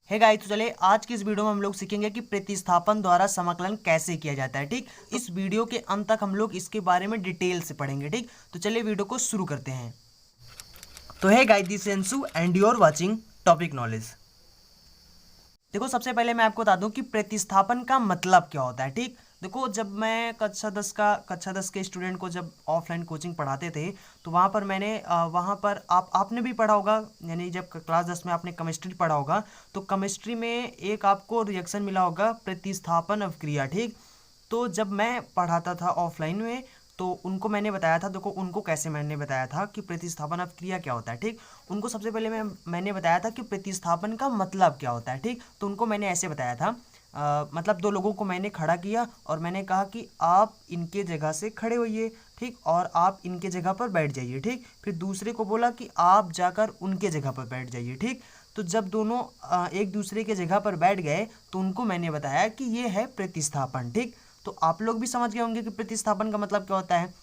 है गाइस, तो चले आज की इस वीडियो में हम लोग सीखेंगे कि प्रतिस्थापन द्वारा समाकलन कैसे किया जाता है। ठीक, इस वीडियो के अंत तक हम लोग इसके बारे में डिटेल से पढ़ेंगे। ठीक, तो चलिए वीडियो को शुरू करते हैं। तो है guys, this Anshu and you are watching topic knowledge. देखो, सबसे पहले मैं आपको बता दूं कि प्रतिस्थापन का मतलब क्या होता है। ठीक, देखो, जब मैं कक्षा 10 के स्टूडेंट को जब ऑफलाइन कोचिंग पढ़ाते थे तो वहाँ पर मैंने वहाँ पर आपने भी पढ़ा होगा, यानी जब क्लास 10 में आपने केमिस्ट्री पढ़ा होगा तो केमिस्ट्री में एक आपको रिएक्शन मिला होगा, प्रतिस्थापन अवक्रिया। ठीक, तो जब मैं पढ़ाता था ऑफलाइन में तो उनको मैंने बताया था, देखो उनको कैसे मैंने बताया था कि प्रतिस्थापन अवक्रिया क्या होता है। ठीक, उनको सबसे पहले मैंने बताया था कि प्रतिस्थापन का मतलब क्या होता है। ठीक, तो उनको मैंने ऐसे बताया था, मतलब दो लोगों को मैंने खड़ा किया और मैंने कहा कि आप इनके जगह से खड़े होइए। ठीक, और आप इनके जगह पर बैठ जाइए। ठीक, फिर दूसरे को बोला कि आप जाकर उनके जगह पर बैठ जाइए। ठीक, तो जब दोनों एक दूसरे के जगह पर बैठ गए तो उनको मैंने बताया कि ये है प्रतिस्थापन। ठीक, तो आप लोग भी समझ गए होंगे कि प्रतिस्थापन का मतलब क्या होता है।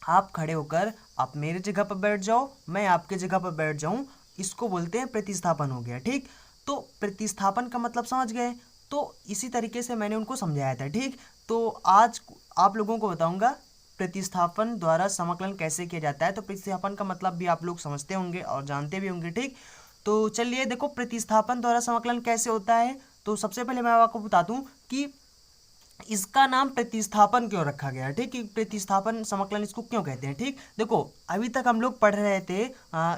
आप खड़े होकर आप मेरे जगह पर बैठ जाओ, मैं आपके जगह पर बैठ जाऊं, इसको बोलते हैं प्रतिस्थापन हो गया। ठीक, तो प्रतिस्थापन का मतलब समझ गए। तो इसी तरीके से मैंने उनको समझाया था। ठीक, तो आज आप लोगों को बताऊंगा प्रतिस्थापन द्वारा समाकलन कैसे किया जाता है। तो प्रतिस्थापन का मतलब भी आप लोग समझते होंगे और जानते भी होंगे। ठीक, तो चलिए देखो, प्रतिस्थापन द्वारा समाकलन कैसे होता है। तो सबसे पहले मैं आपको बता दूं कि इसका नाम प्रतिस्थापन क्यों रखा गया है। ठीक, कि प्रतिस्थापन समाकलन इसको क्यों कहते हैं। ठीक, देखो, अभी तक हम लोग पढ़ रहे थे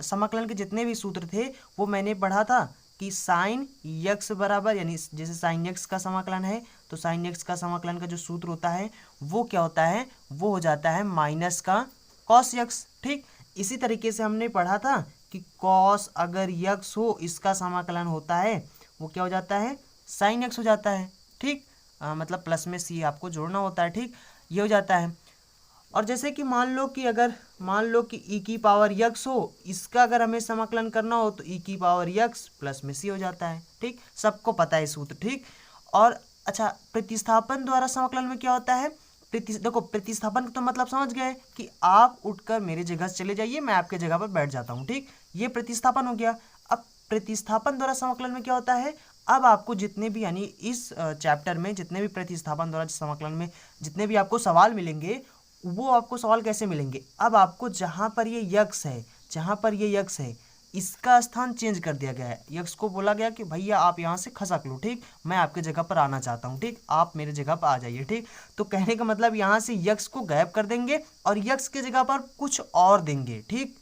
समाकलन के जितने भी सूत्र थे वो मैंने पढ़ा था कि साइन यक्स बराबर, यानी जैसे साइन यक्स का समाकलन है तो साइन यक्स का समाकलन का जो सूत्र होता है वो क्या होता है, वो हो जाता है माइनस का कॉस यक्स। ठीक, इसी तरीके से हमने पढ़ा था कि कॉस अगर यक्स हो इसका समाकलन होता है वो क्या हो जाता है, साइन यक्स हो जाता है। ठीक, मतलब प्लस में सी आपको जोड़ना होता है। ठीक, ये हो जाता है। और जैसे कि मान लो कि ई की पावर यक्स हो, इसका अगर हमें समाकलन करना हो तो ई की पावर यक्स प्लस में सी हो जाता है। ठीक, सबको पता है सूत्र। ठीक, और अच्छा, प्रतिस्थापन द्वारा समाकलन में क्या होता है। देखो, प्रतिस्थापन का तो मतलब समझ गए कि आप उठकर मेरी जगह से चले जाइए, मैं आपके जगह पर बैठ जाता हूँ। ठीक, ये प्रतिस्थापन हो गया। अब प्रतिस्थापन द्वारा समाकलन में क्या होता है, अब आपको जितने भी, यानी इस चैप्टर में जितने भी प्रतिस्थापन द्वारा समाकलन में जितने भी आपको सवाल मिलेंगे वो आपको सवाल कैसे मिलेंगे। अब आपको जहाँ पर ये यक्स है इसका स्थान चेंज कर दिया गया है। यक्स को बोला गया कि भैया आप यहाँ से खसक लो। ठीक, मैं आपके जगह पर आना चाहता हूँ। ठीक, आप मेरे जगह पर आ जाइए। ठीक, तो कहने का मतलब यहाँ से यक्स को गायब कर देंगे और यक्स की जगह पर कुछ और देंगे। ठीक,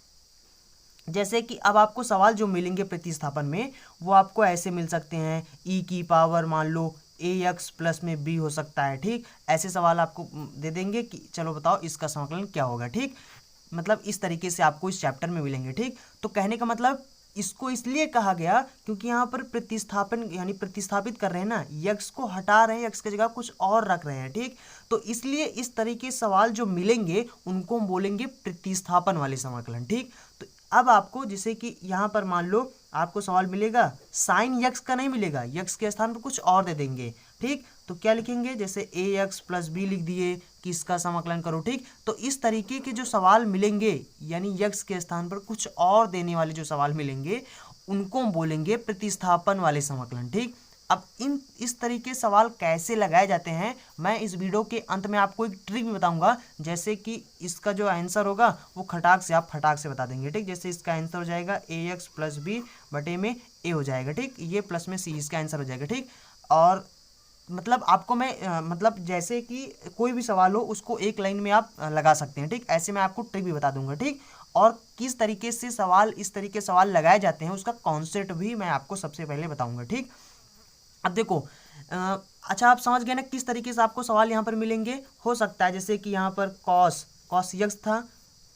जैसे कि अब आपको सवाल जो मिलेंगे प्रतिस्थापन में वो आपको ऐसे मिल सकते हैं, ई की पावर मान लो ए एक्स प्लस में बी हो सकता है। ठीक, ऐसे सवाल आपको दे देंगे कि चलो बताओ इसका समाकलन क्या होगा। ठीक, मतलब इस तरीके से आपको इस चैप्टर में मिलेंगे। ठीक, तो कहने का मतलब इसको इसलिए कहा गया क्योंकि यहाँ पर प्रतिस्थापन यानी प्रतिस्थापित कर रहे हैं ना, यक्स को हटा रहे हैं, यक्स की जगह कुछ और रख रहे हैं। ठीक, तो इसलिए इस तरीके सवाल जो मिलेंगे उनको हम बोलेंगे प्रतिस्थापन वाले समाकलन। ठीक, तो अब आपको जैसे कि यहाँ पर मान लो आपको सवाल मिलेगा साइन यक्स का नहीं मिलेगा, यक्स के स्थान पर कुछ और दे देंगे। ठीक, तो क्या लिखेंगे, जैसे ए एक्स प्लस बी लिख दिए कि इसका समाकलन करो। ठीक, तो इस तरीके के जो सवाल मिलेंगे यानी यक्स के स्थान पर कुछ और देने वाले जो सवाल मिलेंगे उनको हम बोलेंगे प्रतिस्थापन वाले समाकलन। ठीक, अब इस तरीके सवाल कैसे लगाए जाते हैं मैं इस वीडियो के अंत में आपको एक ट्रिक भी बताऊंगा, जैसे कि इसका जो आंसर होगा वो आप फटाक से बता देंगे। ठीक, जैसे इसका आंसर हो जाएगा ए एक्स प्लस बी बटे में ए हो जाएगा। ठीक, ये प्लस में सी इसका आंसर हो जाएगा। ठीक, और मतलब आपको मैं मतलब जैसे कि कोई भी सवाल हो उसको एक लाइन में आप लगा सकते हैं। ठीक, ऐसे मैं आपको ट्रिक भी बता दूंगा। ठीक, और किस तरीके से इस तरीके सवाल लगाए जाते हैं उसका कॉन्सेप्ट भी मैं आपको सबसे पहले बताऊंगा। ठीक, अब देखो, अच्छा, आप समझ गए ना किस तरीके से आपको सवाल यहाँ पर मिलेंगे। हो सकता है जैसे कि यहाँ पर कॉस कॉस यक्स था,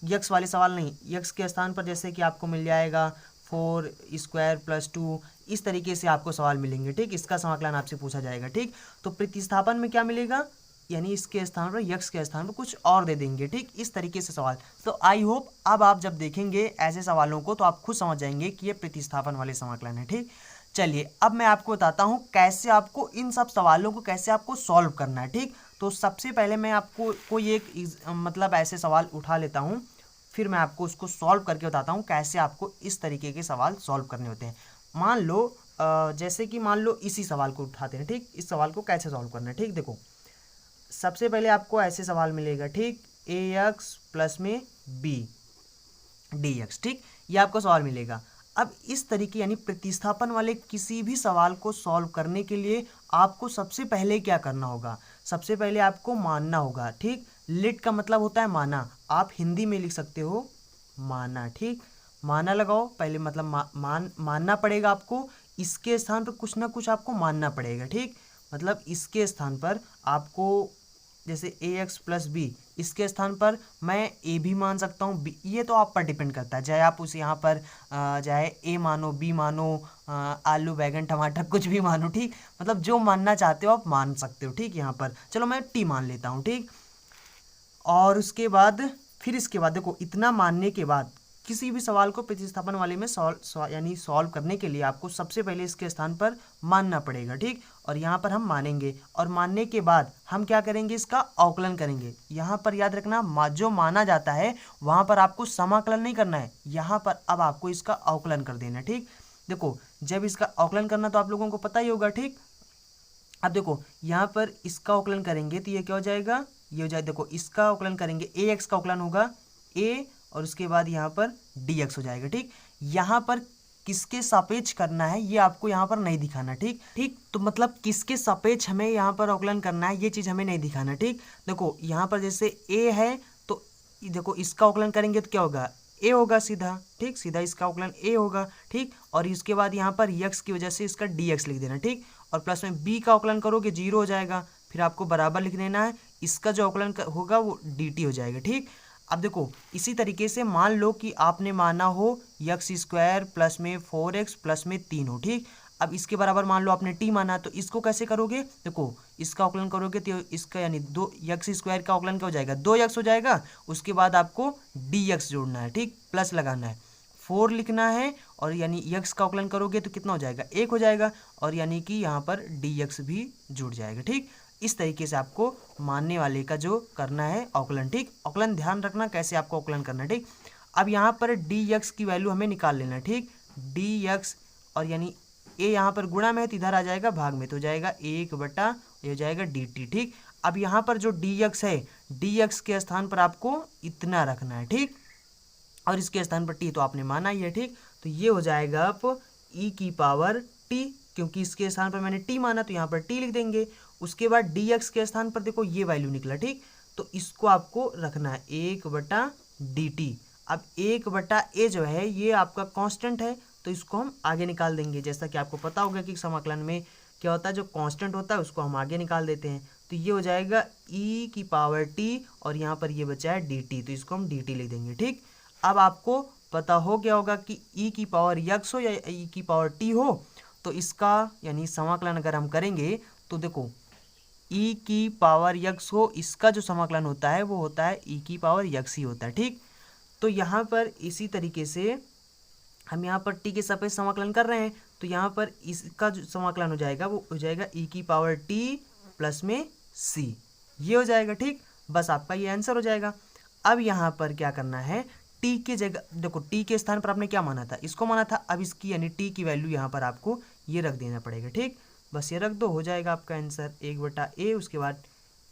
यक्स वाले सवाल नहीं, यक्स के स्थान पर जैसे कि आपको मिल जाएगा 4² + 2, इस तरीके से आपको सवाल मिलेंगे। ठीक, इसका समाकलन आपसे पूछा जाएगा। ठीक, तो प्रतिस्थापन में क्या मिलेगा, यानी इसके स्थान पर यक्स के स्थान पर कुछ और दे देंगे। ठीक, इस तरीके से सवाल। तो आई होप अब आप जब देखेंगे ऐसे सवालों को तो आप खुद समझ जाएंगे कि ये प्रतिस्थापन वाले समाकलन है। ठीक, चलिए अब मैं आपको बताता हूँ कैसे आपको इन सब सवालों को कैसे आपको सॉल्व करना है। ठीक, तो सबसे पहले मैं आपको कोई एक मतलब ऐसे सवाल उठा लेता हूँ, फिर मैं आपको उसको सॉल्व करके बताता हूँ कैसे आपको इस तरीके के सवाल सॉल्व करने होते हैं। मान लो जैसे कि मान लो इसी सवाल को उठाते हैं, ठीक। इस सवाल को कैसे सॉल्व करना है, ठीक। देखो सबसे पहले आपको ऐसे सवाल मिलेगा, ठीक, ए एक्स प्लस में बी डी एक्स, ठीक, ये आपको सवाल मिलेगा। अब इस तरीके यानी प्रतिस्थापन वाले किसी भी सवाल को सॉल्व करने के लिए आपको सबसे पहले क्या करना होगा, सबसे पहले आपको मानना होगा, ठीक। लिट का मतलब होता है माना, आप हिंदी में लिख सकते हो माना, ठीक। माना लगाओ पहले, मतलब मानना पड़ेगा आपको, इसके स्थान पर कुछ ना कुछ आपको मानना पड़ेगा, ठीक। मतलब इसके स्थान पर आपको, जैसे ए एक्स प्लस बी, इसके स्थान पर मैं ए भी मान सकता हूँ, बी, ये तो आप पर डिपेंड करता है, चाहे आप उसे यहाँ पर चाहे ए मानो, बी मानो, आलू बैगन टमाटर कुछ भी मानो, ठीक। मतलब जो मानना चाहते हो आप मान सकते हो, ठीक। यहाँ पर चलो मैं टी मान लेता हूँ, ठीक। और उसके बाद फिर इसके बाद देखो, इतना मानने के बाद किसी भी सवाल को प्रतिस्थापन वाले में यानी सॉल्व करने के लिए आपको सबसे पहले इसके स्थान पर मानना पड़ेगा, ठीक। और यहाँ पर हम मानेंगे, और मानने के बाद हम क्या करेंगे, इसका अवकलन करेंगे। यहाँ पर याद रखना, जो माना जाता है वहाँ पर आपको समाकलन नहीं करना है, यहाँ पर अब आपको इसका अवकलन कर देना है, ठीक। देखो जब इसका अवकलन करना तो आप लोगों को पता ही होगा, ठीक। अब देखो यहाँ पर इसका अवकलन करेंगे तो ये क्या हो जाएगा, ये हो जाएगा, देखो इसका अवकलन करेंगे, ए एक्स का अवकलन होगा ए, और उसके बाद यहाँ पर डी एक्स हो जाएगा, ठीक। यहाँ पर किसके सापेक्ष करना है ये आपको यहाँ पर नहीं दिखाना, ठीक। ठीक, तो मतलब किसके सापेक्ष हमें यहाँ पर अवकलन करना है ये चीज़ हमें नहीं दिखाना, ठीक। देखो यहाँ पर जैसे ए है तो देखो इसका अवकलन करेंगे तो क्या होगा, ए होगा सीधा, ठीक, सीधा इसका अवकलन ए होगा, ठीक। और इसके बाद यहाँ पर यक्स की वजह से इसका डी एक्स लिख देना, ठीक। और प्लस में बी का अवकलन करोगे 0 हो जाएगा, फिर आपको बराबर लिख देना है, इसका जो अवकलन होगा वो डी टी हो जाएगा, ठीक। अब देखो इसी तरीके से मान लो कि आपने माना हो यक्स स्क्वायर प्लस में 4x प्लस में 3 हो, ठीक। अब इसके बराबर मान लो आपने टी माना, तो इसको कैसे करोगे, देखो इसका अवकलन करोगे तो इसका यानी 2 यक्स स्क्वायर का अवकलन क्या हो जाएगा, 2x हो जाएगा। उसके बाद आपको डी एक्स जोड़ना है, ठीक, प्लस लगाना है, 4 लिखना है, और यानी यक्स का अवकलन करोगे तो कितना हो जाएगा, 1 हो जाएगा, और यानी कि यहाँ पर डी एक्स भी जुड़ जाएगा, ठीक। इस तरीके से आपको मानने वाले का जो करना है अवकलन, ठीक। अवकलन ध्यान रखना कैसे आपको अवकलन करना है, ठीक। अब यहाँ पर डी एक्स की वैल्यू हमें निकाल लेना है, ठीक। डी एक्स, और यानी ए यहाँ पर गुणा में है तो इधर आ जाएगा भाग में, तो हो जाएगा 1/, ये हो जाएगा डी टी, ठीक। अब यहाँ पर जो डी एक्स है, डी एक्स के स्थान पर आपको इतना रखना है, ठीक। और इसके स्थान पर टी तो आपने माना ही है, ठीक। तो ये हो जाएगा आप ई की पावर टी, क्योंकि इसके स्थान पर मैंने टी माना तो यहाँ पर टी लिख देंगे। उसके बाद डी एक्स के स्थान पर देखो ये वैल्यू निकला, ठीक। तो इसको आपको रखना है 1/dt। अब 1/a जो है ये आपका कांस्टेंट है, तो इसको हम आगे निकाल देंगे। जैसा कि आपको पता होगा कि समाकलन में क्या होता है, जो कांस्टेंट होता है उसको हम आगे निकाल देते हैं। तो ये हो जाएगा e की पावर t, और यहाँ पर ये बचा है dt, तो इसको हम dt लिख देंगे, ठीक। अब आपको पता हो गया होगा कि e की पावर x हो या e की पावर t हो, तो इसका यानी समाकलन अगर हम करेंगे तो देखो e की पावर x हो, इसका जो समाकलन होता है वो होता है e की पावर x ही होता है, ठीक। तो यहाँ पर इसी तरीके से हम यहाँ पर t के सापेक्ष समाकलन कर रहे हैं, तो यहाँ पर इसका जो समाकलन हो जाएगा वो हो जाएगा e की पावर t प्लस में c, ये हो जाएगा, ठीक। बस आपका ये आंसर हो जाएगा। अब यहाँ पर क्या करना है, t के जगह देखो t के स्थान पर आपने क्या माना था, इसको माना था, अब इसकी यानी t की वैल्यू यहाँ पर आपको ये रख देना पड़ेगा, ठीक। बस ये रख दो, हो जाएगा आपका आंसर 1/a। उसके बाद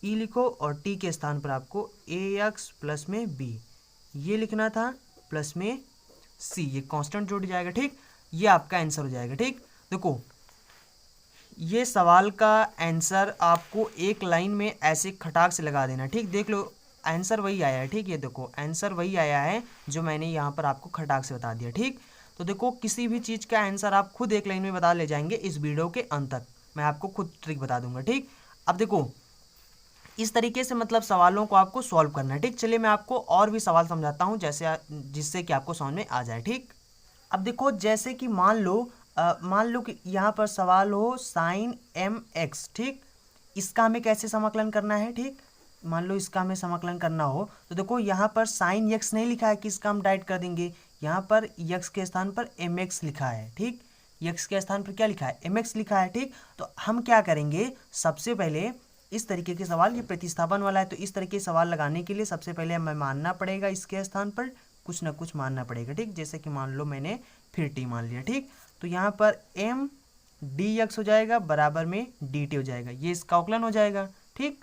e लिखो, और t के स्थान पर आपको ax प्लस में b ये लिखना था, प्लस में c, ये कांस्टेंट जुड़ जाएगा, ठीक। ये आपका आंसर हो जाएगा, ठीक। देखो ये सवाल का आंसर आपको एक लाइन में ऐसे खटाक से लगा देना, ठीक। देख लो आंसर वही आया है, ठीक। ये देखो आंसर वही आया है जो मैंने यहाँ पर आपको खटाक से बता दिया, ठीक। तो देखो किसी भी चीज़ का आंसर आप खुद एक लाइन में बता ले जाएंगे इस वीडियो के अंत तक, मैं आपको खुद ट्रिक बता दूंगा, ठीक। अब देखो इस तरीके से मतलब सवालों को आपको सॉल्व करना है, ठीक। चलिए मैं आपको और भी सवाल समझाता हूँ जैसे जिससे कि आपको समझ में आ जाए, ठीक। अब देखो जैसे कि मान लो कि यहाँ पर सवाल हो साइन mx, ठीक। इसका हमें कैसे समाकलन करना है, ठीक। मान लो इसका हमें समाकलन करना हो तो देखो यहाँ पर साइन x नहीं लिखा है कि इसका हम डाइट कर देंगे, यहाँ पर x के स्थान पर mx लिखा है, ठीक। x के स्थान पर क्या लिखा है, mx लिखा है, ठीक। तो हम क्या करेंगे, सबसे पहले इस तरीके के सवाल, ये प्रतिस्थापन वाला है तो इस तरीके के सवाल लगाने के लिए सबसे पहले हमें मानना पड़ेगा इसके स्थान पर कुछ ना कुछ मानना पड़ेगा, ठीक। जैसे कि मान लो मैंने फिर टी मान लिया, ठीक। तो यहाँ पर m डी एक्स हो जाएगा बराबर में डी टी हो जाएगा, ये इसका अवकलन हो जाएगा। ठीक,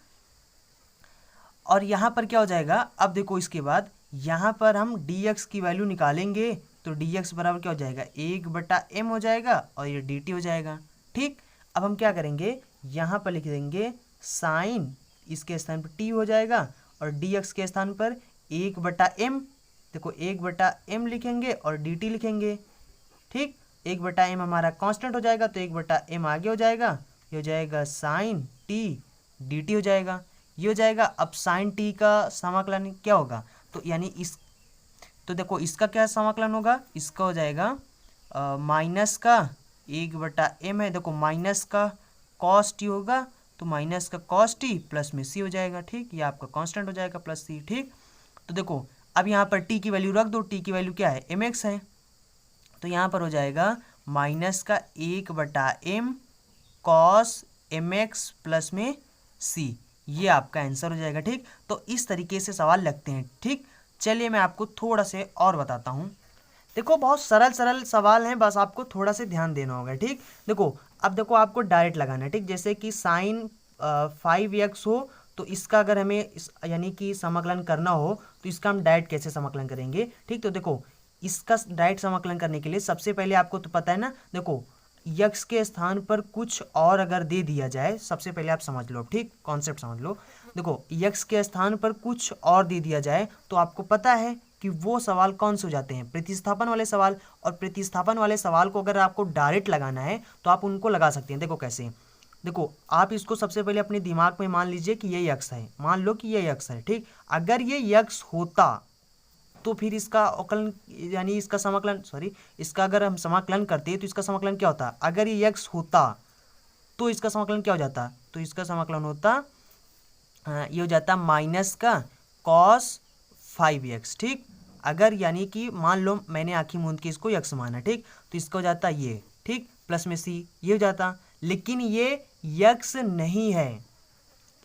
और यहाँ पर क्या हो जाएगा, अब देखो इसके बाद यहाँ पर हम डी एक्स की वैल्यू निकालेंगे तो डी एक्स बराबर क्या हो जाएगा, 1/m हो जाएगा और ये डी टी हो जाएगा। ठीक, अब हम क्या करेंगे, यहाँ पर लिख देंगे साइन, इसके स्थान पर टी हो जाएगा और डी एक्स के स्थान पर 1/m, देखो 1/m लिखेंगे और डी टी लिखेंगे। ठीक, 1/m हमारा कांस्टेंट हो जाएगा तो 1/m आगे हो जाएगा, ये हो जाएगा साइन टी डी टी हो जाएगा, ये हो जाएगा। अब साइन टी का समाकलन क्या होगा, तो यानी इस, तो देखो इसका क्या समाकलन होगा, इसका हो जाएगा माइनस का 1/m है, देखो माइनस का कॉस टी होगा तो माइनस का कॉस टी प्लस में सी हो जाएगा। ठीक, ये आपका कांस्टेंट हो जाएगा प्लस सी। ठीक, तो देखो अब यहाँ पर टी की वैल्यू रख दो, टी की वैल्यू क्या है, एम एक्स है, तो यहाँ पर हो जाएगा माइनस का 1/m cos M x plus में सी, ये आपका आंसर हो जाएगा। ठीक, तो इस तरीके से सवाल लगते हैं। ठीक, चलिए मैं आपको थोड़ा से और बताता हूँ। देखो बहुत सरल सरल सवाल हैं, बस आपको थोड़ा से ध्यान देना होगा। ठीक, देखो अब देखो आपको डायरेक्ट लगाना है। ठीक, जैसे कि साइन 5x हो तो इसका अगर हमें यानी कि समाकलन करना हो तो इसका हम डायरेक्ट कैसे समाकलन करेंगे। ठीक, तो देखो इसका डायरेक्ट समाकलन करने के लिए सबसे पहले आपको तो पता है ना, देखो यक्स के स्थान पर कुछ और अगर दे दिया जाए, सबसे पहले आप समझ लो, ठीक कॉन्सेप्ट समझ लो। देखो यक्स के स्थान पर कुछ और दे दिया जाए तो आपको पता है कि वो सवाल कौन से हो जाते हैं, प्रतिस्थापन वाले सवाल। और प्रतिस्थापन वाले सवाल को अगर आपको डायरेक्ट लगाना है तो आप उनको लगा सकते हैं। देखो कैसे, देखो आप इसको सबसे पहले अपने दिमाग में मान लीजिए कि ये यक्स है, मान लो कि ये यक्स है। ठीक, अगर ये यक्स होता तो फिर इसका अवकलन यानी इसका समाकलन, सॉरी इसका अगर हम समाकलन करते तो इसका समाकलन क्या होता, अगर ये यक्स होता तो इसका समाकलन क्या हो जाता, तो इसका समाकलन होता ये हो जाता माइनस का कॉस 5x। ठीक, अगर यानी कि मान लो मैंने आँखी मूंद के इसको यक्स माना, ठीक, तो इसका हो जाता ये, ठीक प्लस में सी, ये हो जाता। लेकिन ये यक्स नहीं है,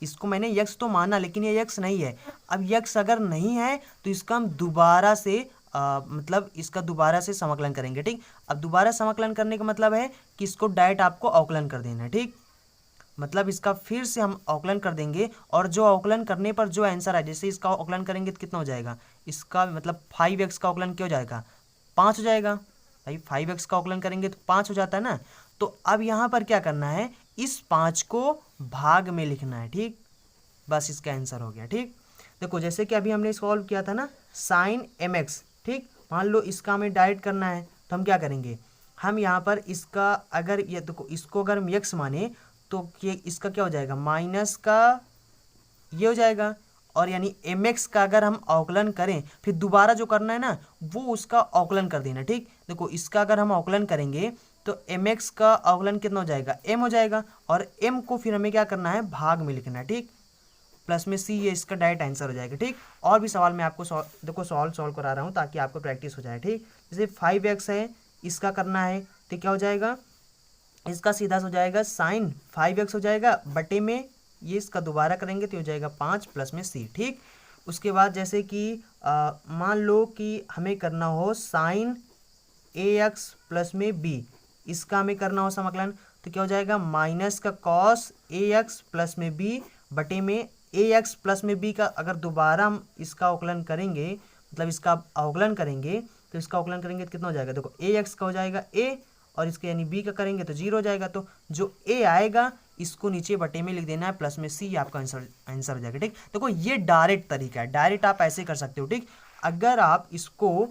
इसको मैंने यक्स तो माना लेकिन ये यक्स नहीं है। अब यक्स अगर नहीं है तो इसका हम दोबारा से मतलब इसका दोबारा से समाकलन करेंगे। ठीक, अब दोबारा समाकलन करने का मतलब है कि इसको डायरेक्ट आपको अवकलन कर देना है। ठीक, मतलब इसका फिर से हम अवकलन कर देंगे और जो अवकलन करने पर जो आंसर है, जैसे इसका अवकलन करेंगे तो कितना हो जाएगा, इसका मतलब 5x का अवकलन क्या हो जाएगा, 5 हो जाएगा। भाई 5x का अवकलन करेंगे तो 5 हो जाता है ना। तो अब यहाँ पर क्या करना है, इस 5 को भाग में लिखना है। ठीक, बस इसका आंसर हो गया। ठीक, देखो जैसे कि अभी हमने सॉल्व किया था ना साइन mx। ठीक, मान लो इसका हमें डायरेक्ट करना है तो हम क्या करेंगे, हम यहाँ पर इसका अगर ये देखो इसको अगर हम x माने तो ये इसका क्या हो जाएगा, माइनस का ये हो जाएगा। और यानी mx का अगर हम अवकलन करें फिर दोबारा जो करना है ना वो उसका अवकलन कर देना। ठीक, देखो इसका अगर हम अवकलन करेंगे तो mx का अवकलन कितना हो जाएगा, m हो जाएगा और m को फिर हमें क्या करना है, भाग में लिखना है। ठीक, प्लस में सी, ये इसका डायरेक्ट आंसर हो जाएगा। ठीक, और भी सवाल मैं आपको देखो सॉल्व करा रहा हूँ ताकि आपको प्रैक्टिस हो जाए। ठीक, जैसे 5x है, इसका करना है तो क्या हो जाएगा, इसका सीधा हो जाएगा साइन 5x हो जाएगा बटे में ये इसका दोबारा करेंगे तो हो जाएगा 5 प्लस में सी। ठीक, उसके बाद जैसे कि मान लो कि हमें करना हो साइन ax प्लस में b, इसका हमें करना हो समाकलन तो क्या हो जाएगा, माइनस का कॉस ax प्लस में b बटे में ax प्लस में b का अगर दोबारा हम इसका अवकलन करेंगे, मतलब इसका अवकलन करेंगे तो इसका अवकलन करेंगे तो कितना हो जाएगा, देखो ax का हो जाएगा a और इसके यानी b का करेंगे तो 0 हो जाएगा। तो जो a आएगा इसको नीचे बटे में लिख देना है प्लस में c, आपका आंसर हो जाएगा। ठीक, देखो ये डायरेक्ट तरीका है, डायरेक्ट आप ऐसे कर सकते हो। ठीक, अगर आप इसको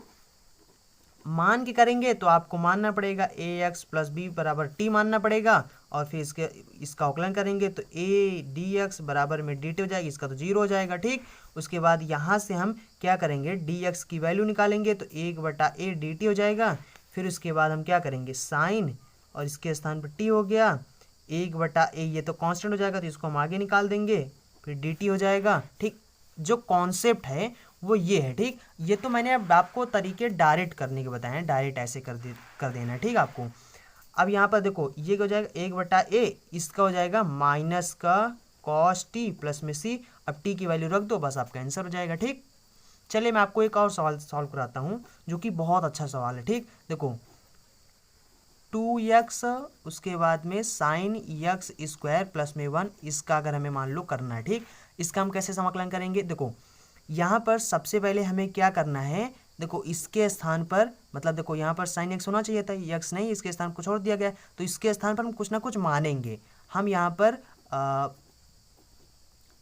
मान के करेंगे तो आपको मानना पड़ेगा ax प्लस बी बराबर t मानना पड़ेगा और फिर इसका अवकलन करेंगे तो a dx बराबर में dt हो जाएगी, इसका तो 0 हो जाएगा। ठीक, उसके बाद यहाँ से हम क्या करेंगे, dx की वैल्यू निकालेंगे तो 1/a dt हो जाएगा। फिर उसके बाद हम क्या करेंगे, साइन और इसके स्थान पर t हो गया 1/a, ये तो कांस्टेंट हो जाएगा तो इसको हम आगे निकाल देंगे, फिर dt हो जाएगा। ठीक, जो कॉन्सेप्ट है वो ये है। ठीक, ये तो मैंने अब आपको तरीके डायरेक्ट करने के बताए हैं, डायरेक्ट ऐसे कर देना है। ठीक, आपको अब यहाँ पर देखो ये हो जाएगा 1/a, इसका हो जाएगा माइनस का कॉस टी प्लस में सी। अब टी की वैल्यू रख दो, बस आपका आंसर हो जाएगा। ठीक, चलिए मैं आपको एक और सवाल सॉल्व कराता हूँ जो कि बहुत अच्छा सवाल है। ठीक, देखो 2x, उसके बाद में साइन x स्क्वायर प्लस में 1, इसका अगर हमें मान लो करना है, ठीक। इसका हम कैसे समाकलन करेंगे, देखो यहाँ पर सबसे पहले हमें क्या करना है, देखो इसके स्थान पर, मतलब देखो यहाँ पर साइन x होना चाहिए था, x नहीं, इसके स्थान को छोड़ दिया गया, तो इसके स्थान पर हम कुछ ना कुछ मानेंगे। हम यहाँ पर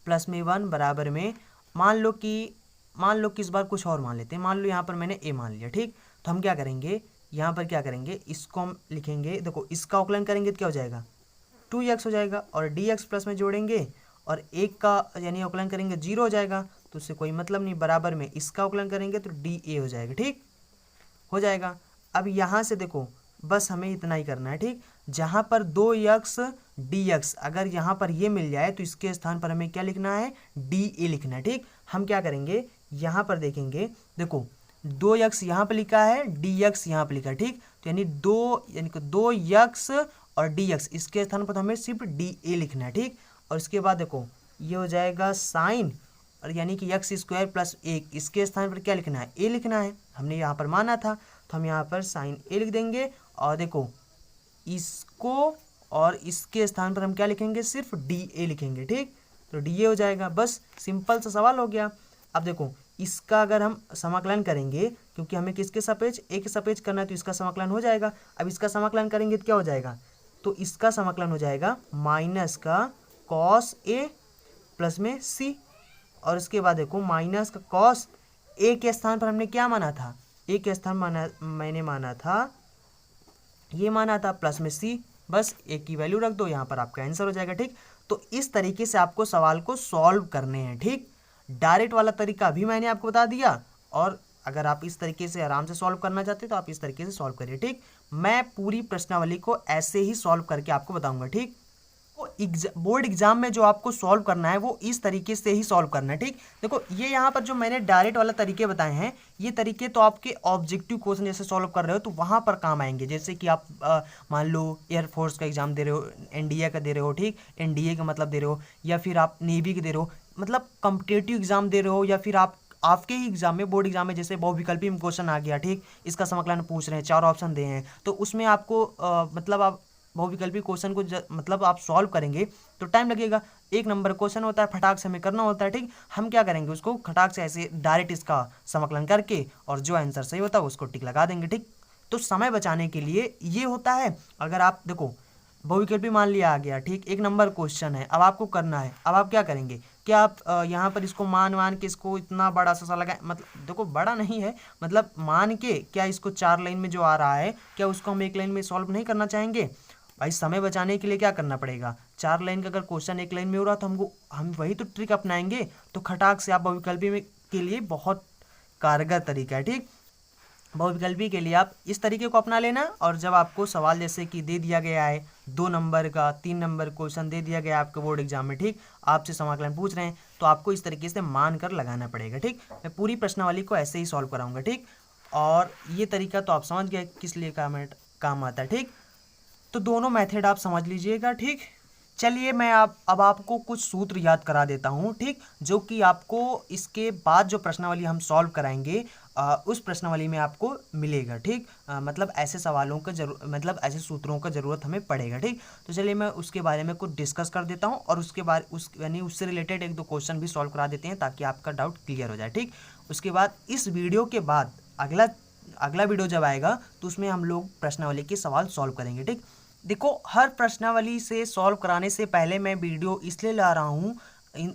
प्लस में 1 बराबर में मान लो कि इस बार कुछ और मान लेते हैं, मान लो यहाँ पर मैंने a मान लिया, ठीक। तो हम क्या करेंगे, यहाँ पर क्या करेंगे, इसको हम लिखेंगे, देखो इसका अवकलन करेंगे तो क्या हो जाएगा, 2x हो जाएगा, और dx प्लस में जोड़ेंगे और 1 का यानी अवकलन करेंगे 0 हो जाएगा, तो उससे कोई मतलब नहीं, बराबर में इसका अवकलन करेंगे तो dA हो जाएगा, ठीक हो जाएगा। अब यहाँ से देखो बस हमें इतना ही करना है, ठीक। जहाँ पर 2x dx अगर यहाँ पर ये मिल जाए तो इसके स्थान पर हमें क्या लिखना है, dA लिखना है, ठीक। हम क्या करेंगे, यहाँ पर देखेंगे, देखो 2x यहाँ पर लिखा है, dx यहाँ पर लिखा है, ठीक। तो यानी 2x और dx, इसके स्थान पर तो हमें सिर्फ dA लिखना है, ठीक। और इसके बाद देखो ये हो जाएगा साइन, और यानी कि x स्क्वायर प्लस 1, इसके स्थान पर क्या लिखना है, a लिखना है, हमने यहाँ पर माना था, तो हम यहाँ पर साइन a लिख देंगे। और देखो इसको और इसके स्थान पर हम क्या लिखेंगे, सिर्फ dA लिखेंगे, ठीक। तो dA हो जाएगा, बस सिंपल सा सवाल हो गया। अब देखो इसका अगर हम समाकलन करेंगे, क्योंकि हमें किसके सापेक्ष, a के सापेक्ष करना है, तो इसका समाकलन हो जाएगा। अब इसका समाकलन करेंगे तो क्या हो जाएगा, तो इसका समाकलन हो जाएगा माइनस का कॉस a प्लस में c, और इसके बाद देखो माइनस का कॉस a के स्थान पर हमने क्या माना था, a के स्थान मैंने माना था, ये माना था प्लस में c, बस a की वैल्यू रख दो, यहाँ पर आपका आंसर हो जाएगा, ठीक। तो इस तरीके से आपको सवाल को सॉल्व करने हैं, ठीक। डायरेक्ट वाला तरीका अभी मैंने आपको बता दिया, और अगर आप इस तरीके से आराम से सॉल्व करना चाहते हैं तो आप इस तरीके से सॉल्व करिए, ठीक। मैं पूरी प्रश्नावली को ऐसे ही सॉल्व करके आपको बताऊंगा, ठीक। बोर्ड एग्जाम में जो आपको सॉल्व करना है वो इस तरीके से ही सॉल्व करना है, ठीक। देखो ये यहाँ पर जो मैंने डायरेक्ट वाला तरीके बताए हैं, ये तरीके तो आपके ऑब्जेक्टिव क्वेश्चन जैसे सॉल्व कर रहे हो तो वहाँ पर काम आएंगे। जैसे कि आप मान लो एयरफोर्स का एग्जाम दे रहे हो, NDA का दे रहे हो, ठीक, NDA का मतलब दे रहे हो, या फिर आप नेवी के दे रहे हो, मतलब कॉम्पिटिटिव एग्जाम दे रहे हो, या फिर आपके ही एग्जाम में, बोर्ड एग्जाम में जैसे बहुविकल्पी में क्वेश्चन आ गया, ठीक, इसका समाकलन पूछ रहे हैं, 4 ऑप्शन दे हैं, तो उसमें आपको मतलब आप बहुविकल्पी क्वेश्चन को मतलब आप सॉल्व करेंगे तो टाइम लगेगा। 1 नंबर क्वेश्चन होता है, फटाक से हमें करना होता है, ठीक। हम क्या करेंगे, उसको फटाक से ऐसे डायरेक्ट इसका समाकलन करके और जो आंसर सही होता है उसको टिक लगा देंगे, ठीक। तो समय बचाने के लिए ये होता है। अगर आप देखो बहुविकल्पी मान लिया आ गया, ठीक, 1 नंबर क्वेश्चन है, अब आपको करना है, अब आप क्या करेंगे, क्या आप यहाँ पर इसको मान के इसको इतना बड़ा सा लगाए, मतलब देखो बड़ा नहीं है, मतलब मान के क्या इसको 4 लाइन में जो आ रहा है क्या उसको हम 1 लाइन में सॉल्व नहीं करना चाहेंगे। भाई समय बचाने के लिए क्या करना पड़ेगा, 4 लाइन का अगर क्वेश्चन 1 लाइन में हो रहा तो हम वही तो ट्रिक अपनाएंगे। तो खटाक से आप बहुविकल्पी में के लिए बहुत कारगर तरीका है, ठीक। बहुविकल्पी के लिए आप इस तरीके को अपना लेना, और जब आपको सवाल जैसे कि दे दिया गया है 2 नंबर का 3 नंबर क्वेश्चन दे दिया गया है आपके बोर्ड एग्जाम में, ठीक, आपसे समाकलन पूछ रहे हैं तो आपको इस तरीके से मान कर लगाना पड़ेगा, ठीक। मैं पूरी प्रश्नावली को ऐसे ही सॉल्व कराऊंगा, ठीक। और ये तरीका तो आप समझ गए किस लिए काम आता है, ठीक। तो दोनों मेथड आप समझ लीजिएगा, ठीक। चलिए मैं अब आपको कुछ सूत्र याद करा देता हूँ, ठीक, जो कि आपको इसके बाद जो प्रश्नावली हम सॉल्व कराएंगे उस प्रश्नावली में आपको मिलेगा, ठीक। मतलब ऐसे सवालों का मतलब ऐसे सूत्रों का ज़रूरत हमें पड़ेगा, ठीक। तो चलिए मैं उसके बारे में कुछ डिस्कस कर देता हूँ, और उसके बाद यानी उससे रिलेटेड 1-2 क्वेश्चन भी सॉल्व करा देते हैं ताकि आपका डाउट क्लियर हो जाए, ठीक। उसके बाद इस वीडियो के बाद अगला वीडियो जब आएगा तो उसमें हम लोग प्रश्नावली के सवाल सॉल्व करेंगे, ठीक। देखो हर प्रश्नावली से सॉल्व कराने से पहले मैं वीडियो इसलिए ला रहा हूँ,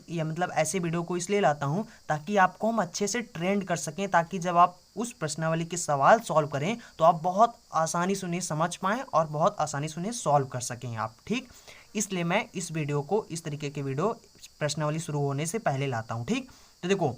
या मतलब ऐसे वीडियो को इसलिए लाता हूँ ताकि आपको हम अच्छे से ट्रेंड कर सकें, ताकि जब आप उस प्रश्नावली के सवाल सॉल्व करें तो आप बहुत आसानी से उन्हें समझ पाएँ और बहुत आसानी से उन्हें सॉल्व कर सकें आप, ठीक। इसलिए मैं इस वीडियो को, इस तरीके के वीडियो प्रश्नावली शुरू होने से पहले लाता हूँ, ठीक। तो देखो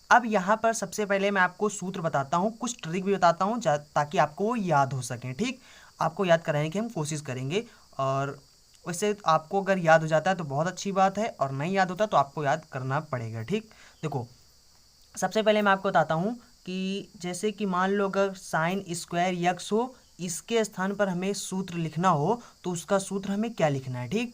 अब यहाँ पर सबसे पहले मैं आपको सूत्र बताता हूँ, कुछ ट्रिक भी बताता हूँ ताकि आपको वो याद हो सकें, ठीक। आपको याद कराने की हम कोशिश करेंगे, और वैसे आपको अगर याद हो जाता है तो बहुत अच्छी बात है, और नहीं याद होता तो आपको याद करना पड़ेगा, ठीक। देखो सबसे पहले मैं आपको बताता हूँ कि जैसे कि मान लो अगर साइन स्क्वायर x हो, इसके स्थान पर हमें सूत्र लिखना हो तो उसका सूत्र हमें क्या लिखना है, ठीक।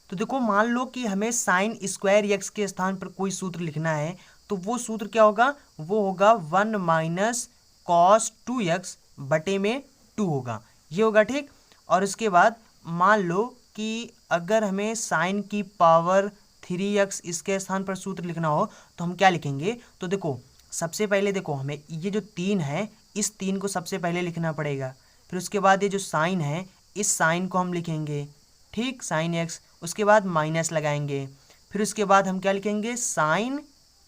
तो देखो मान लो कि हमें साइन स्क्वायर x के स्थान पर कोई सूत्र लिखना है, तो वो सूत्र क्या होगा, वो होगा 1 - cos 2x बटे में 2 होगा, ये होगा, ठीक। और उसके बाद मान लो कि अगर हमें साइन की पावर 3x इसके स्थान पर सूत्र लिखना हो तो हम क्या लिखेंगे। तो देखो सबसे पहले देखो हमें ये जो 3 है इस 3 को सबसे पहले लिखना पड़ेगा। फिर उसके बाद ये जो साइन है इस साइन को हम लिखेंगे, ठीक, साइन x। उसके बाद माइनस लगाएंगे। फिर उसके बाद हम क्या लिखेंगे, साइन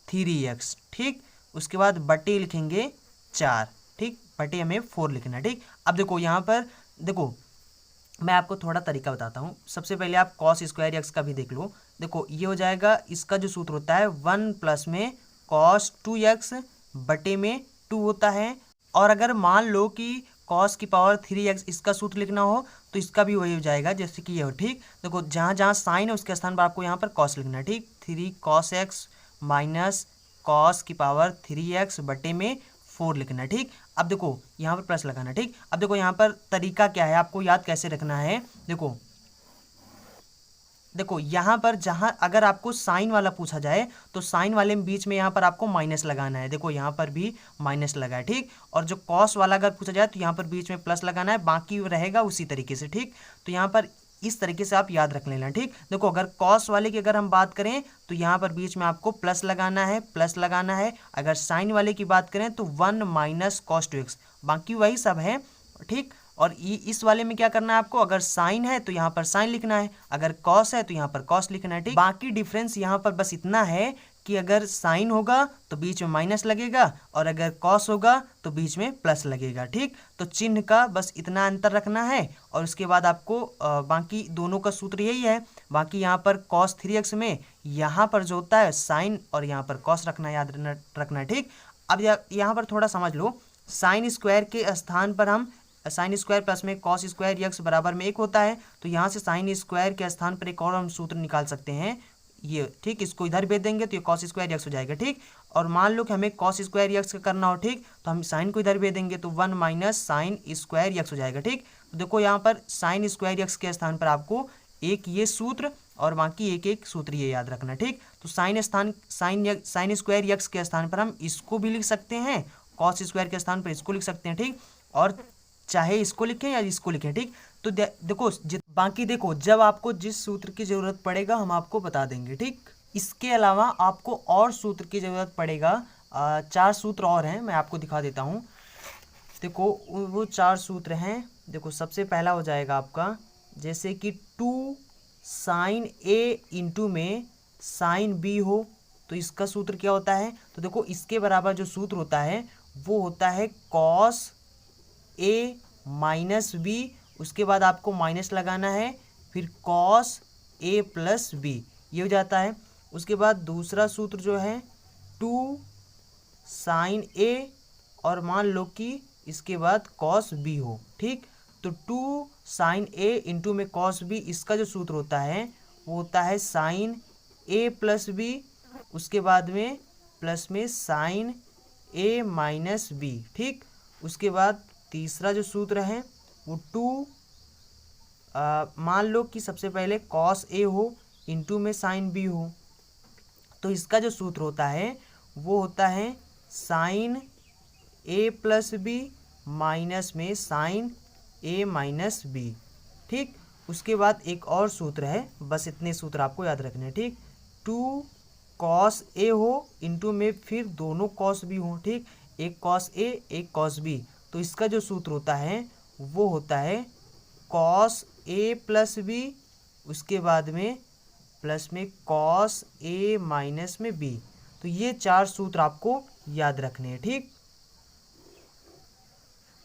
3x, ठीक। उसके बाद बटे लिखेंगे 4, ठीक, बटे हमें 4 लिखना है, ठीक। अब देखो यहाँ पर देखो मैं आपको थोड़ा तरीका बताता हूँ। सबसे पहले आप कॉस स्क्वायर एक्स का भी देख लो। देखो ये हो जाएगा, इसका जो सूत्र होता है 1 प्लस में कॉस 2x बटे में 2 होता है। और अगर मान लो कि कॉस की पावर 3x इसका सूत्र लिखना हो तो इसका भी वही हो जाएगा जैसे कि ये हो, ठीक। देखो जहाँ जहाँ साइन है उसके स्थान पर आपको यहाँ पर कॉस लिखना है, ठीक। 3 cos x माइनस कॉस की पावर 3x बटे में 4 लिखना है, ठीक। अब देखो यहाँ पर प्लस लगाना, ठीक। अब देखो यहाँ पर तरीका क्या है, आपको याद कैसे रखना है। देखो देखो यहाँ पर जहाँ अगर आपको साइन वाला पूछा जाए तो साइन वाले में बीच में यहाँ पर आपको माइनस लगाना है। देखो यहाँ पर भी माइनस लगा है, ठीक। और जो कॉस वाला अगर पूछा जाए तो यहाँ पर बीच में प्लस लगाना है, बाकी रहेगा उसी तरीके से, ठीक। तो यहाँ पर इस तरीके से आप याद रख लेना, ठीक। देखो अगर कॉस वाले की अगर हम बात करें तो यहाँ पर बीच में आपको प्लस लगाना है, प्लस लगाना है। अगर साइन वाले की बात करें तो 1 माइनस कॉस 2x, बाकी वही सब है, ठीक। और इस वाले में क्या करना है आपको, अगर साइन है तो यहाँ पर साइन लिखना है, अगर कॉस है तो यहाँ पर कॉस लिखना है, ठीक। बाकी डिफरेंस यहाँ पर बस इतना है कि अगर साइन होगा तो बीच में माइनस लगेगा और अगर कॉस होगा तो बीच में प्लस लगेगा, ठीक। तो चिन्ह का बस इतना अंतर रखना है और उसके बाद आपको बाकी दोनों का सूत्र यही है। बाकी यहाँ पर कॉस 3x में यहाँ पर जो होता है साइन और यहाँ पर कॉस रखना, याद रखना है, ठीक। अब यहाँ पर थोड़ा समझ लो, साइन स्क्वायर के स्थान पर हम साइन स्क्वायर प्लस में कॉस स्क्वायर एक्स बराबर में 1 होता है, तो यहाँ से साइन स्क्वायर के स्थान पर एक और हम सूत्र निकाल सकते हैं ये, ठीक। इसको इधर भेज देंगे तो ये कॉस स्क्वायर एक्स हो जाएगा, ठीक। और मान लो कि हमें कॉस स्क्वायर एक्स का करना हो, ठीक, तो हम साइन को इधर भेज देंगे तो 1 माइनस साइन स्क्वायर एक्स हो जाएगा, ठीक। तो देखो यहाँ पर साइन स्क्वायर एक्स के स्थान पर आपको एक ये सूत्र और बाकी एक एक सूत्र ये याद रखना, ठीक। तो साइन स्क्वायर एक्स के स्थान पर हम इसको भी लिख सकते हैं, कॉस स्क्वायर के स्थान पर इसको लिख सकते हैं, ठीक। और चाहे इसको लिखें या इसको लिखें, ठीक। तो देखो बाकी देखो जब आपको जिस सूत्र की ज़रूरत पड़ेगा हम आपको बता देंगे, ठीक। इसके अलावा आपको और सूत्र की ज़रूरत पड़ेगा, 4 सूत्र और हैं, मैं आपको दिखा देता हूँ। देखो वो 4 सूत्र हैं। देखो सबसे पहला हो जाएगा आपका जैसे कि 2 साइन ए इंटू में साइन बी हो तो इसका सूत्र क्या होता है। तो देखो इसके बराबर जो सूत्र होता है वो होता है कॉस ए माइनस बी, उसके बाद आपको माइनस लगाना है, फिर कॉस ए प्लस बी, ये हो जाता है। उसके बाद दूसरा सूत्र जो है 2 साइन ए और मान लो कि इसके बाद कॉस बी हो, ठीक। तो 2 साइन ए इंटू में कॉस बी, इसका जो सूत्र होता है वो होता है साइन ए प्लस बी, उसके बाद में प्लस में साइन ए माइनस बी, ठीक। उसके बाद तीसरा जो सूत्र है वो 2 मान लो कि सबसे पहले कॉस ए हो इंटू में साइन बी हो, तो इसका जो सूत्र होता है वो होता है साइन ए प्लस बी माइनस में साइन ए माइनस बी, ठीक। उसके बाद एक और सूत्र है, बस इतने सूत्र आपको याद रखने हैं, ठीक। 2 कॉस ए हो इंटू में फिर दोनों कॉस बी हो, ठीक, एक कॉस ए एक कॉस बी, तो इसका जो सूत्र होता है वो होता है कॉस ए प्लस बी, उसके बाद में प्लस में कॉस ए माइनस में बी। तो ये 4 सूत्र आपको याद रखने हैं, ठीक।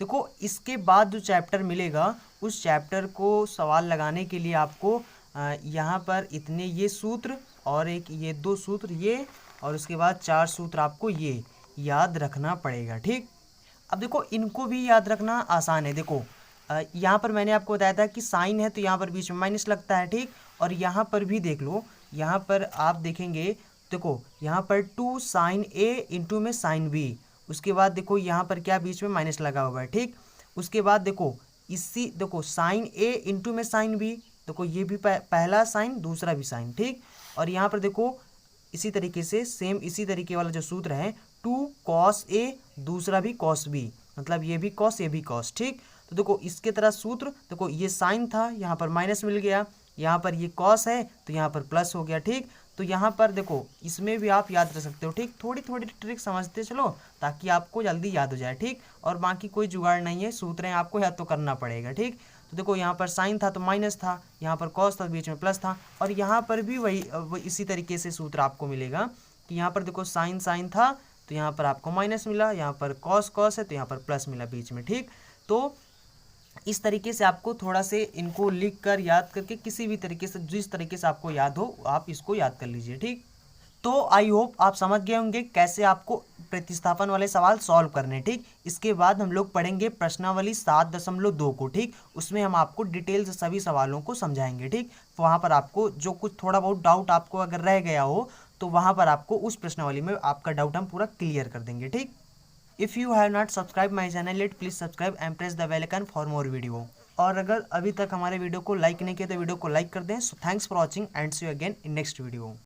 देखो इसके बाद जो चैप्टर मिलेगा उस चैप्टर को सवाल लगाने के लिए आपको यहाँ पर इतने ये सूत्र और एक ये 2 सूत्र ये और उसके बाद 4 सूत्र आपको ये याद रखना पड़ेगा, ठीक। अब देखो इनको भी याद रखना आसान है। देखो यहाँ पर मैंने आपको बताया था कि साइन है तो यहाँ पर बीच में माइनस लगता है, ठीक। और यहाँ पर भी देख लो, यहाँ पर आप देखेंगे देखो यहाँ पर 2 साइन ए इंटू में साइन बी, उसके बाद देखो यहाँ पर क्या बीच में माइनस लगा हुआ है, ठीक। उसके बाद देखो देखो साइन ए इंटू में साइन बी, देखो ये भी पहला साइन दूसरा भी साइन, ठीक। और यहाँ पर देखो इसी तरीके से सेम इसी तरीके वाला जो सूत्र है 2 कॉस ए दूसरा भी कॉस बी, मतलब ये भी कॉस ये भी कॉस, ठीक। तो देखो इसके तरह सूत्र, देखो ये साइन था, यहाँ पर माइनस मिल गया, यहाँ पर ये कॉस है तो यहाँ पर प्लस हो गया। ठीक, तो यहाँ पर देखो इसमें भी आप याद रख सकते हो। ठीक, थोड़ी थोड़ी ट्रिक समझते चलो ताकि आपको जल्दी याद हो जाए। ठीक, और बाकी कोई जुगाड़ नहीं है, सूत्र हैं आपको याद तो करना पड़ेगा। ठीक, तो देखो यहाँ पर साइन था तो माइनस था, यहाँ पर कॉस था बीच में प्लस था, और यहाँ पर भी वही इसी तरीके से सूत्र आपको मिलेगा कि यहाँ पर देखो साइन साइन था तो यहाँ पर आपको माइनस मिला, यहाँ पर कॉस कॉस है तो यहाँ पर प्लस मिला बीच में। ठीक, तो इस तरीके से आपको थोड़ा से इनको लिख कर याद करके किसी भी तरीके से जिस तरीके से आपको याद हो आप इसको याद कर लीजिए। ठीक, तो आई होप आप समझ गए होंगे कैसे आपको प्रतिस्थापन वाले सवाल सॉल्व करने। ठीक, इसके बाद हम लोग पढ़ेंगे प्रश्नावली 7.2 को। ठीक, उसमें हम आपको डिटेल से सभी सवालों को समझाएंगे। ठीक, वहाँ पर आपको जो कुछ थोड़ा बहुत डाउट आपको अगर रह गया हो तो वहाँ पर आपको उस प्रश्नावली में आपका डाउट हम पूरा क्लियर कर देंगे। ठीक, if you have not subscribe my channel it please subscribe and press the bell icon for more video. और अगर अभी तक हमारे वीडियो को लाइक नहीं किया तो वीडियो को लाइक कर दें। So thanks for watching and see you again in next video.